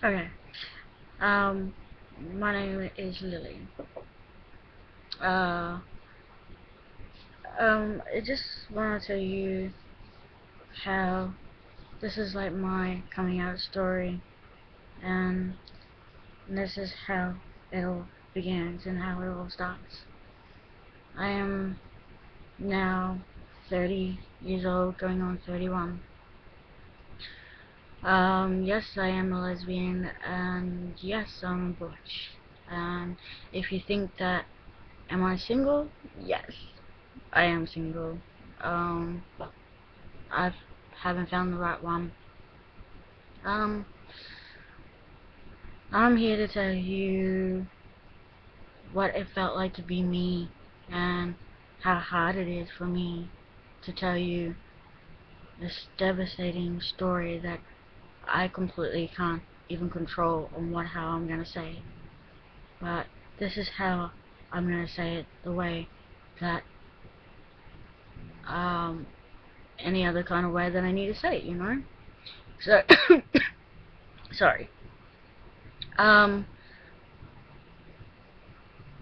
Okay. Um, my name is Lily. Uh, I just want to tell you how this is like my coming out story, and this is how it all begins and how it all starts. I am now 30 years old, going on 31. Yes, I am a lesbian, and yes, I'm a butch. And if you think that, am I single? Yes, I am single. Um, I haven't found the right one. Um, I'm here to tell you what it felt like to be me and how hard it is for me to tell you this devastating story that I completely can't even control on how I'm gonna say it. But this is how I'm gonna say it, the way that um any other kind of way that I need to say it, you know? So sorry. Um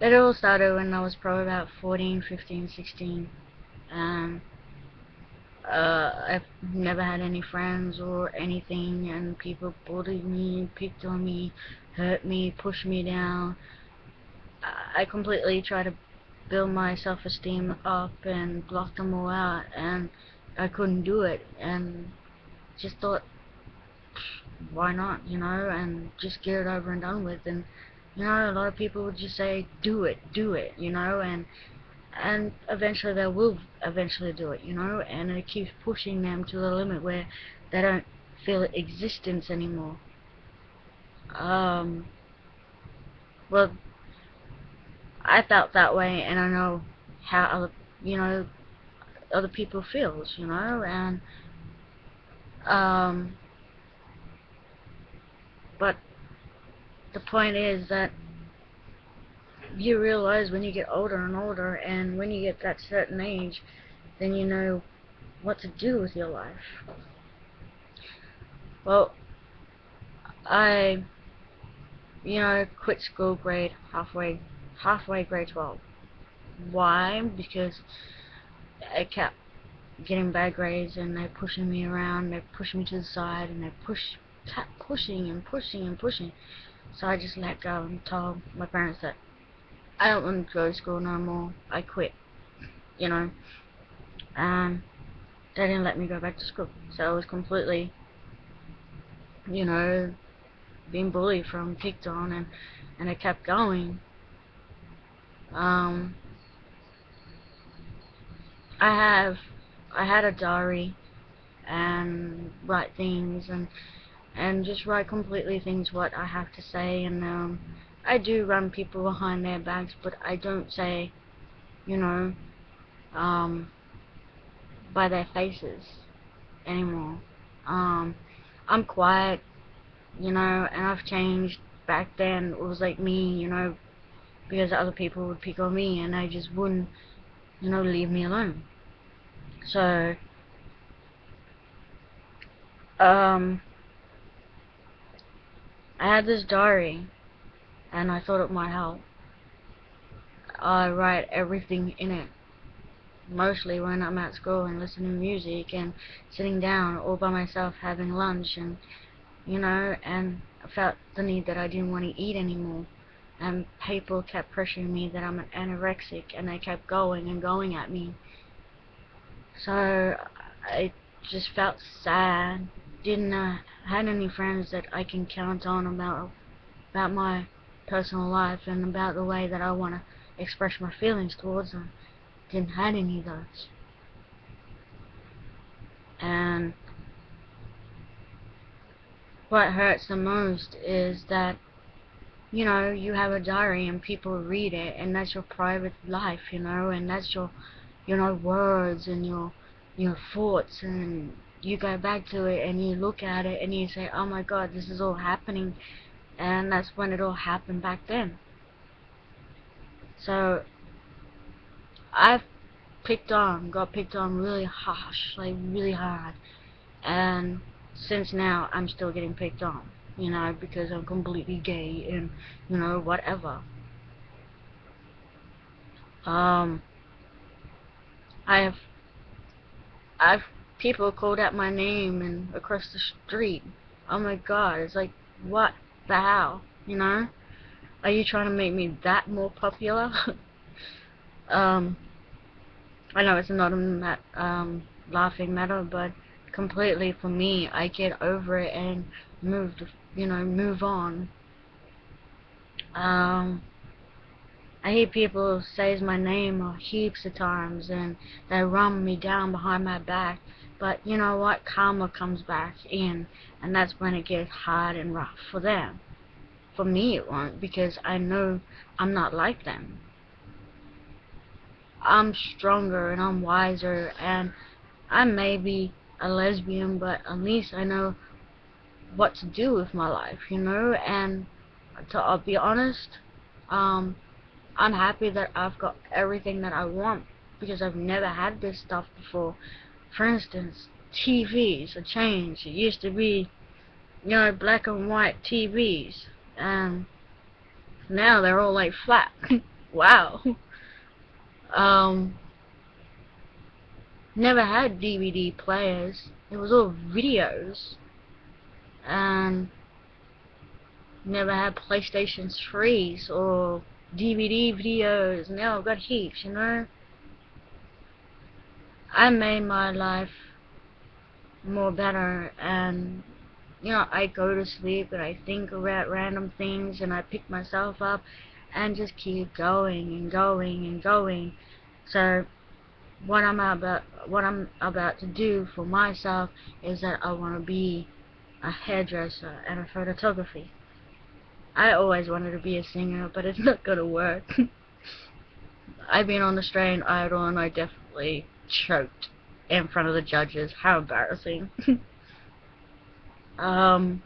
It all started when I was probably about 14, 15, 16. And I've never had any friends or anything, and people bullied me, picked on me, hurt me, pushed me down. I completely tried to build my self-esteem up and block them all out, and I couldn't do it, and just thought, why not, and just get it over and done with. And a lot of people would just say, do it, and eventually they will eventually do it, and it keeps pushing them to the limit where they don't feel existence anymore. Um, well, I felt that way, and I know how you know, other people feels, and um, but the point is that you realize when you get older and older, and when you get that certain age, then you know what to do with your life. Well, I quit school grade halfway grade 12. Why? Because I kept getting bad grades, and they're pushing me around, they push me to the side, and kept pushing and pushing and pushing. So I just let go and told my parents that I don't want to go to school no more. I quit, you know. And they didn't let me go back to school. So I was completely, you know, being bullied from, picked on, and I kept going. Um, I have I had a diary and write things, and just write completely things what I have to say, and I do run people behind their backs, but I don't say, you know, um, by their faces anymore. Um, I'm quiet, and I've changed. Back then it was like me, because other people would pick on me, and I just wouldn't, leave me alone. So, um, I had this diary, and I thought it might help. I write everything in it, mostly when I'm at school and listening to music and sitting down all by myself having lunch, and and I felt the need that I didn't want to eat anymore, and people kept pressuring me that I'm an anorexic, and they kept going and going at me. So I just felt sad. Didn't had any friends that I can count on about my personal life and about the way that I want to express my feelings towards them. Didn't have any of those. And what hurts the most is that, you have a diary and people read it, and that's your private life, and that's your, words and your thoughts, and you go back to it and you look at it and you say, oh my god, this is all happening, and that's when it all happened back then. So I've got picked on really harsh, like really hard, and since now I'm still getting picked on. you know, because I'm completely gay and, you know, whatever. Um, I've, I've, people called out my name and across the street. Oh my god, it's like, what the hell, you know? Are you trying to make me that more popular? um, I know it's not a laughing matter, but completely for me, I get over it and move on. Um, I hear people say my name heaps of times, and they run me down behind my back. But you know what? Karma comes back in, and that's when it gets hard and rough for them. For me, it won't, because I know I'm not like them. I'm stronger and I'm wiser, and I may be a lesbian, but at least I know what to do with my life, you know. And I'll be honest, I'm happy that I've got everything that I want, because I've never had this stuff before. For instance, TVs are changed. It used to be, you know, black and white TVs, and now they're all like flat. Wow. Um, Never had DVD players. It was all videos, and never had PlayStation 3s or DVD videos. Now I've got heaps, you know. I made my life more better, and you know, I go to sleep and I think about random things, and I pick myself up and just keep going and going and going. So what I'm about to do for myself is that I want to be a hairdresser and a photography. I always wanted to be a singer, but it's not gonna work. I've been on Australian Idol and I definitely choked in front of the judges. How embarrassing. um,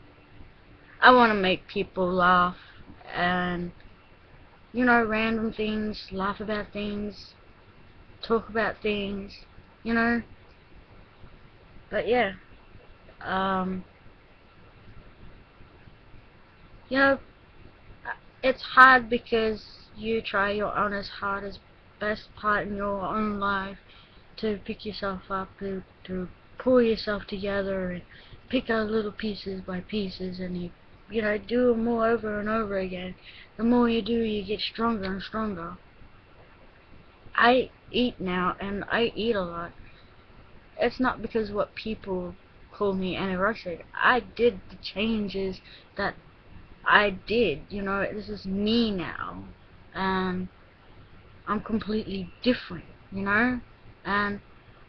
I want to make people laugh and, you know, random things, laugh about things, talk about things, you know. But yeah, um, you know, it's hard because you try your honest hardest best part in your own life to pick yourself up, to pull yourself together and pick out little pieces by pieces, and you know, do them all over and over again. The more you do, you get stronger and stronger. I eat now, and I eat a lot. It's not because what people call me anorexic. I did the changes that I did. You know, this is me now, and I'm completely different. You know, and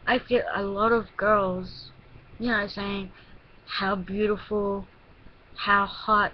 I get a lot of girls, you know, saying how beautiful, how hot